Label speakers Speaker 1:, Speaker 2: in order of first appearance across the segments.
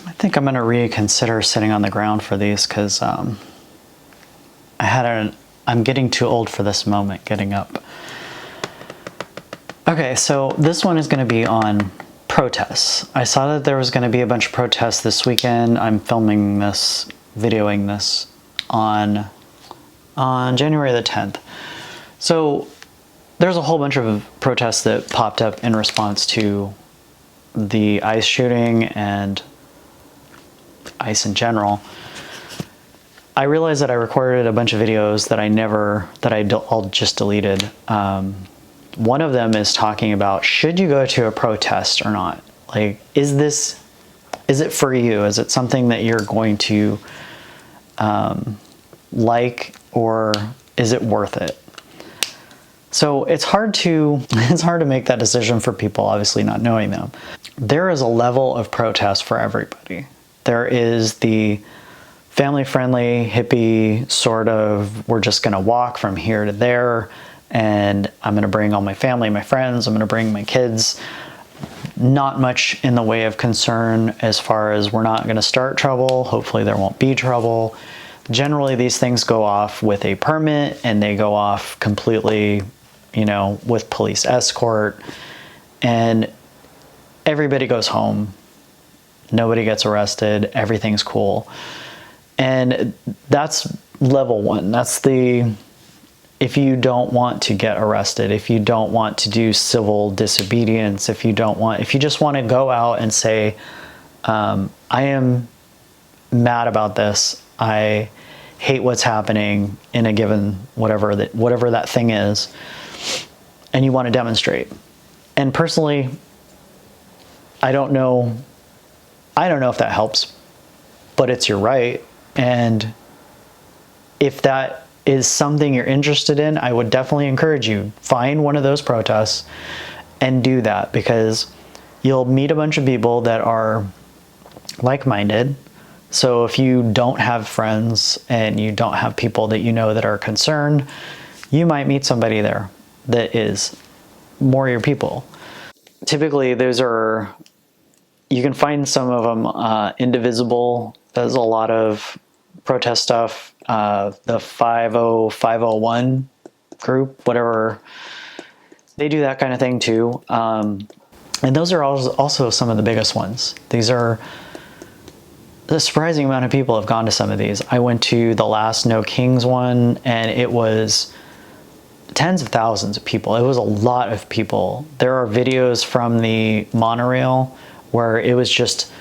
Speaker 1: I think I'm going to reconsider sitting on the ground for these because I'm getting too old for this moment getting up. Okay, so this one is going to be on protests. I saw that there was going to be a bunch of protests this weekend. I'm filming this, videoing this on January the 10th. So there's a whole bunch of protests that popped up in response to the ICE shooting and ICE in general. I realized that I recorded a bunch of videos that I'll just deleted. One of them is talking about, should you go to a protest or not? Like, is it for you? Is it something that you're going to like, or is it worth it? So it's hard to make that decision for people, obviously not knowing them. There is a level of protest for everybody. There is the family-friendly, hippie sort of, we're just gonna walk from here to there, and I'm gonna bring all my family, my friends, I'm gonna bring my kids. Not much in the way of concern as far as we're not gonna start trouble, hopefully there won't be trouble. Generally, these things go off with a permit, and they go off completely, with police escort, and everybody goes home. Nobody gets arrested. Everything's cool. And that's level one. That's if you don't want to get arrested, if you don't want to do civil disobedience, if you just want to go out and say, I am mad about this. I hate what's happening in a given whatever that thing is, and you want to demonstrate. And personally, I don't know if that helps, but it's your right. And if that is something you're interested in, I would definitely encourage you, find one of those protests and do that, because you'll meet a bunch of people that are like-minded. So if you don't have friends and you don't have people that you know that are concerned, you might meet somebody there that is more your people. Typically, you can find some of them, Indivisible does a lot of protest stuff, the 50501 group, whatever, they do that kind of thing too. And those are also some of the biggest ones. A surprising amount of people have gone to some of these. I went to the last No Kings one, and it was tens of thousands of people. It was a lot of people. There are videos from the monorail where it was just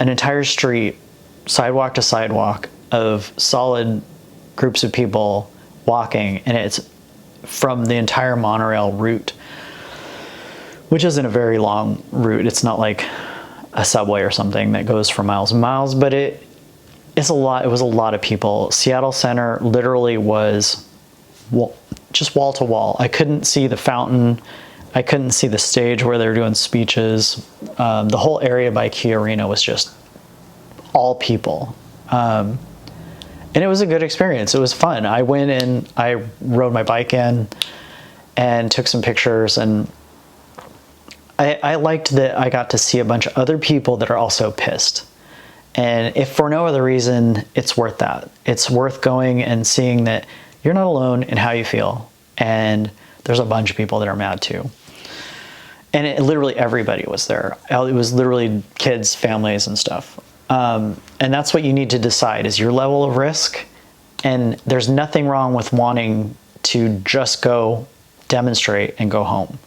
Speaker 1: an entire street, sidewalk to sidewalk, of solid groups of people walking, and it's from the entire monorail route, which isn't a very long route. It's not like a subway or something that goes for miles and miles, but it's a lot. It was a lot of people. Seattle Center literally was just wall to wall. I couldn't see the fountain. I couldn't see the stage where they were doing speeches. The whole area by Key Arena was just all people. And it was a good experience. It was fun. I went in, I rode my bike in and took some pictures, and I liked that I got to see a bunch of other people that are also pissed. And if for no other reason, it's worth that. It's worth going and seeing that you're not alone in how you feel. And there's a bunch of people that are mad too. And literally everybody was there. It was literally kids, families, and stuff. And that's what you need to decide is your level of risk. And there's nothing wrong with wanting to just go demonstrate and go home.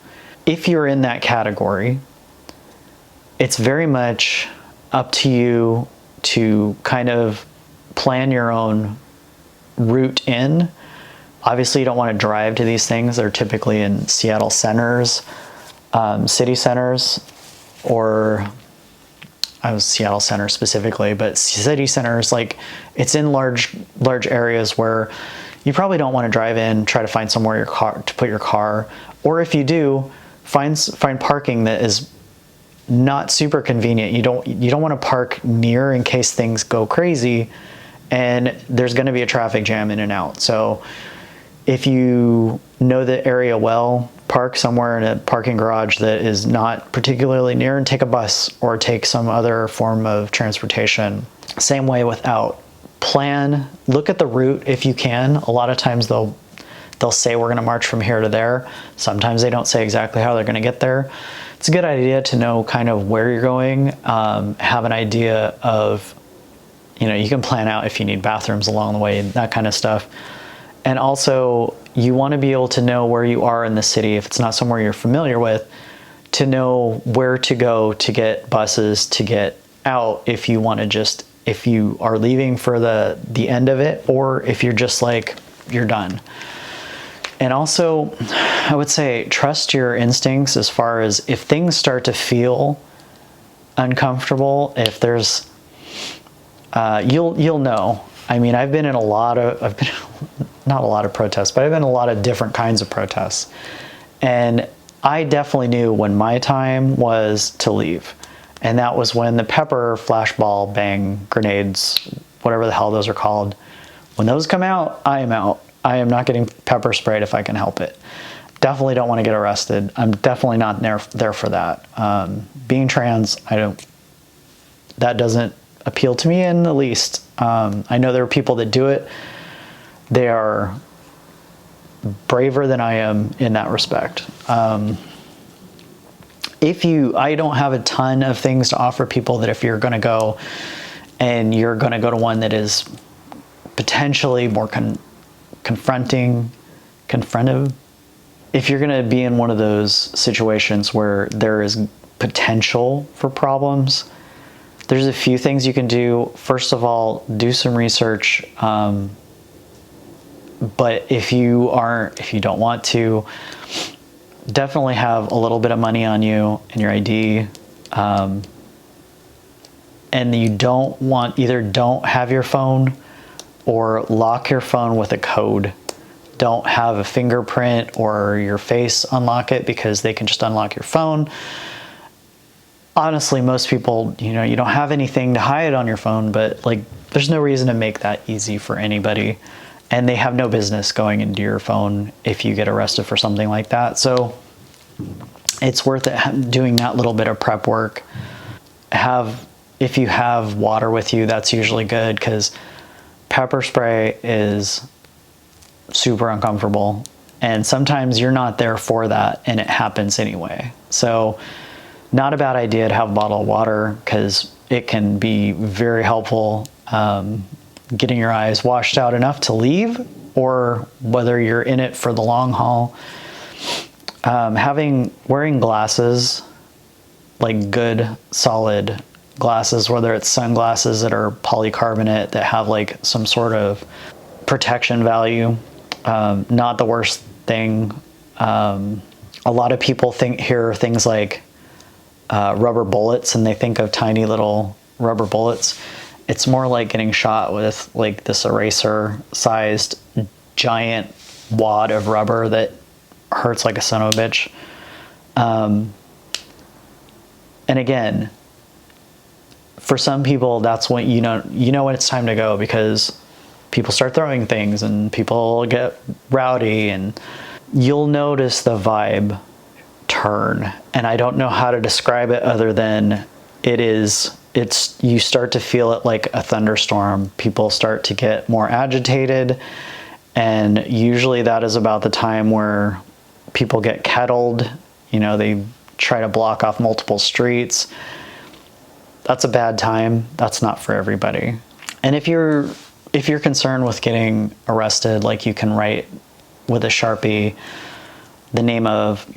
Speaker 1: If you're in that category, it's very much up to you to kind of plan your own route in. Obviously, you don't want to drive to these things. They're typically in Seattle centers, city centers, or I was Seattle Center specifically, but city centers, like it's in large areas where you probably don't want to drive in, try to find somewhere to put your car, or if you do, find parking that is not super convenient. You don't want to park near in case things go crazy, and there's going to be a traffic jam in and out. So if you know the area well, park somewhere in a parking garage that is not particularly near and take a bus or take some other form of transportation. Same way with out. Plan, look at the route if you can. A lot of times they'll say we're going to march from here to there. Sometimes they don't say exactly how they're going to get there. It's a good idea to know kind of where you're going, have an idea of, you can plan out if you need bathrooms along the way, that kind of stuff. And also, you want to be able to know where you are in the city if it's not somewhere you're familiar with, to know where to go to get buses to get out if you want to if you are leaving for the end of it, or if you're just like, you're done. And also, I would say trust your instincts as far as if things start to feel uncomfortable, if there's, you'll know. I mean, I've been in not a lot of protests, but I've been in a lot of different kinds of protests. And I definitely knew when my time was to leave. And that was when the pepper, flashball, bang, grenades, whatever the hell those are called, when those come out, I am out. I am not getting pepper sprayed if I can help it. Definitely don't want to get arrested. I'm definitely not there for that. Being trans, that doesn't appeal to me in the least. I know there are people that do it. They are braver than I am in that respect. I don't have a ton of things to offer people that if you're going to go and you're going to go to one that is potentially more confrontive, if you're going to be in one of those situations where there is potential for problems, there's a few things you can do. First of all, do some research. But if you don't want to, definitely have a little bit of money on you and your ID. And you don't have your phone, or lock your phone with a code. Don't have a fingerprint or your face unlock it, because they can just unlock your phone. Honestly, most people, you don't have anything to hide on your phone, but there's no reason to make that easy for anybody. And they have no business going into your phone if you get arrested for something like that. So it's worth it doing that little bit of prep work. If you have water with you, that's usually good, because pepper spray is super uncomfortable. And sometimes you're not there for that and it happens anyway. So not a bad idea to have a bottle of water, because it can be very helpful getting your eyes washed out enough to leave, or whether you're in it for the long haul. Wearing glasses, like good solid glasses, whether it's sunglasses that are polycarbonate that have some sort of protection value, not the worst thing. A lot of people hear things like rubber bullets and they think of tiny little rubber bullets. It's more like getting shot with this eraser sized giant wad of rubber that hurts like a son of a bitch. And again, for some people, that's when you know when it's time to go, because people start throwing things and people get rowdy, and you'll notice the vibe turn. And I don't know how to describe it other than you start to feel it like a thunderstorm. People start to get more agitated, and usually that is about the time where people get kettled. They try to block off multiple streets. That's a bad time. That's not for everybody. And if you're concerned with getting arrested, you can write with a Sharpie the name of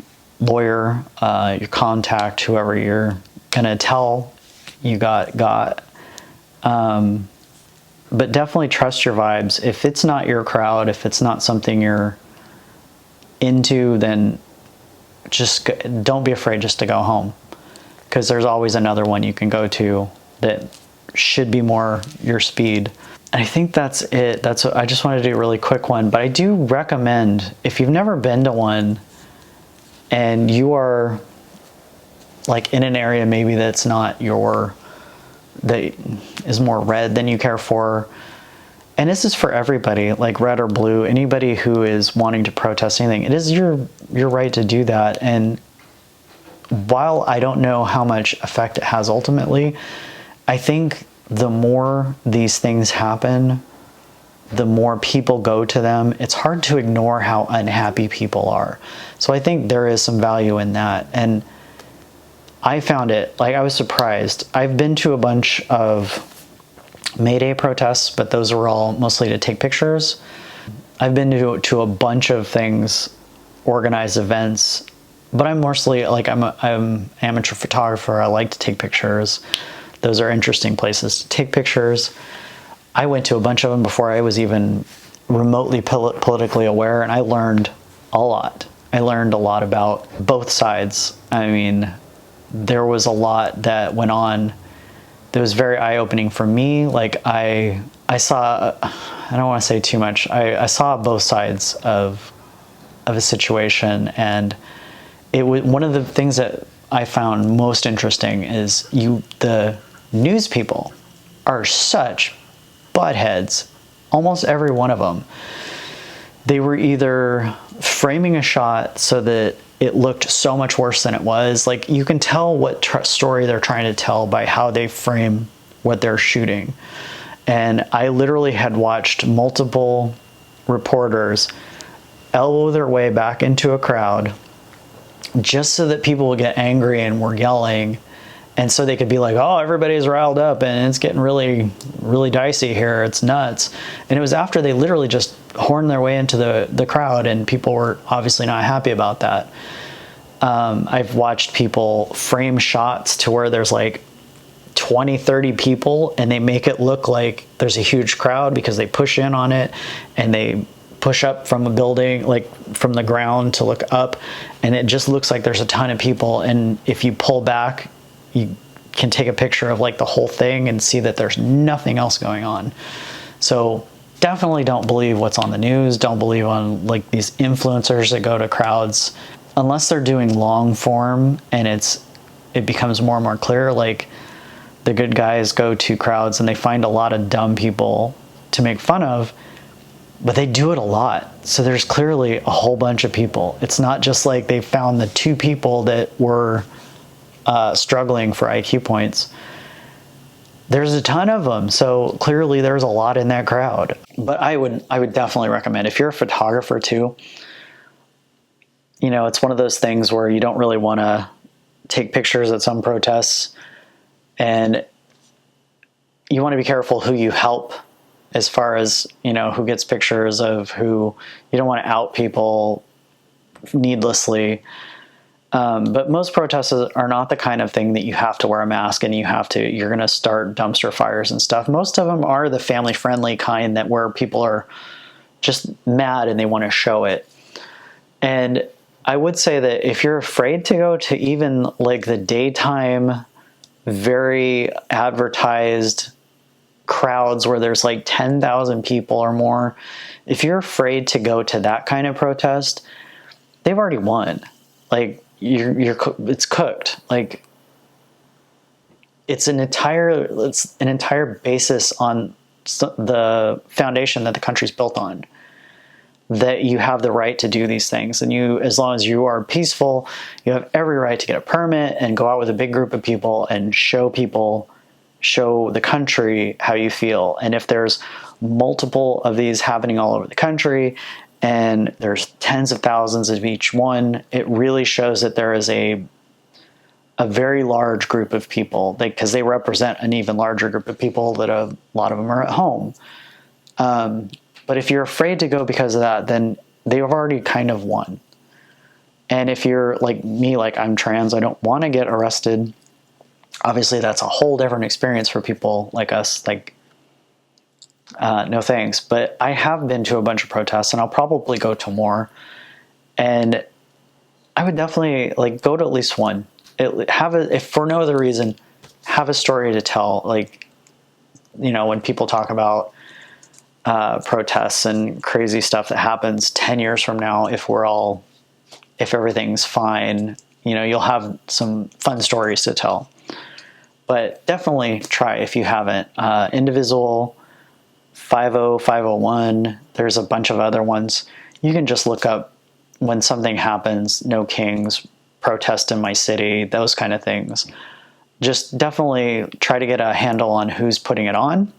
Speaker 1: lawyer, your contact, whoever you're gonna tell you got. But definitely trust your vibes. If it's not your crowd, if it's not something you're into, then don't be afraid just to go home, because there's always another one you can go to that should be more your speed. And I think that's it. I just wanted to do a really quick one, but I do recommend, if you've never been to one and you are in an area maybe that is more red than you care for, and this is for everybody, like red or blue, anybody who is wanting to protest anything, it is your right to do that. And while I don't know how much effect it has ultimately, I think the more these things happen, the more people go to them. It's hard to ignore how unhappy people are. So I think there is some value in that. And I found it, like, I was surprised. I've been to a bunch of May Day protests, but those were all mostly to take pictures. I've been to a bunch of things, organized events, but I'm mostly, like, I'm an amateur photographer. I like to take pictures. Those are interesting places to take pictures. I went to a bunch of them before I was even remotely politically aware, and I learned a lot. I learned a lot about both sides. I mean, there was a lot that went on that was very eye-opening for me. Like, I saw, I don't want to say too much, I saw both sides of a situation, and it was one of the things that I found most interesting is the news people are such buttheads, almost every one of them. They were either framing a shot so that it looked so much worse than it was. Like, you can tell what story they're trying to tell by how they frame what they're shooting. And I literally had watched multiple reporters elbow their way back into a crowd just so that people would get angry and were yelling, and so they could be like, oh, everybody's riled up and it's getting really, really dicey here, it's nuts. And it was after they literally just horned their way into the crowd, and people were obviously not happy about that. I've watched people frame shots to where there's like 20, 30 people, and they make it look like there's a huge crowd because they push in on it, and they push up from a building, like from the ground to look up, and it just looks like there's a ton of people. And if you pull back, you can take a picture of like the whole thing and see that there's nothing else going on. So definitely don't believe what's on the news. Don't believe on like these influencers that go to crowds unless they're doing long form and it becomes more and more clear. Like, the good guys go to crowds and they find a lot of dumb people to make fun of, but they do it a lot. So there's clearly a whole bunch of people. It's not just like they found the 2 people that were struggling for IQ points. There's a ton of them. So clearly there's a lot in that crowd. But I would definitely recommend, if you're a photographer too, you know, it's one of those things where you don't really want to take pictures at some protests, and you want to be careful who you help as far as, you know, who gets pictures of who. You don't want to out people needlessly. But most protests are not the kind of thing that you have to wear a mask and you're going to start dumpster fires and stuff. Most of them are the family friendly kind, that where people are just mad and they want to show it. And I would say that if you're afraid to go to even like the daytime, very advertised crowds where there's like 10,000 people or more, if you're afraid to go to that kind of protest, they've already won. Like, it's cooked. Like, it's an entire basis on the foundation that the country's built on, that you have the right to do these things. And as long as you are peaceful, you have every right to get a permit and go out with a big group of people and show the country how you feel. And if there's multiple of these happening all over the country, and there's tens of thousands of each one, it really shows that there is a very large group of people, because they represent an even larger group of people that a lot of them are at home. But if you're afraid to go because of that, then they've already kind of won. And if you're like me, like I'm trans, I don't want to get arrested. Obviously, that's a whole different experience for people like us. Like, no thanks. But I have been to a bunch of protests, and I'll probably go to more. And I would definitely like go to at least one. If for no other reason, have a story to tell. Like, you know, when people talk about protests and crazy stuff that happens 10 years from now, if everything's fine, you know, you'll have some fun stories to tell. But definitely try if you haven't. Indivisible 50501. There's a bunch of other ones. You can just look up when something happens, No Kings, protest in my city, those kind of things. Just definitely try to get a handle on who's putting it on.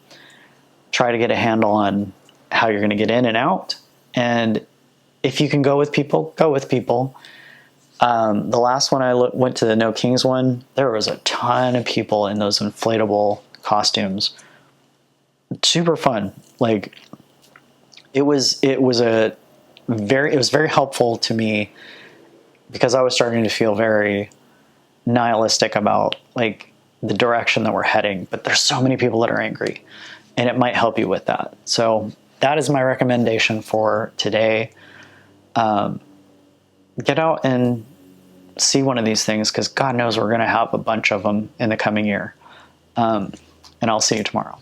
Speaker 1: Try to get a handle on how you're going to get in and out. And if you can go with people, go with people. The last one I went to, the No Kings one, there was a ton of people in those inflatable costumes. Super fun. Like, it was very helpful to me because I was starting to feel very nihilistic about like the direction that we're heading. But there's so many people that are angry, and it might help you with that. So that is my recommendation for today. Get out and see one of these things, because God knows we're going to have a bunch of them in the coming year. And I'll see you tomorrow.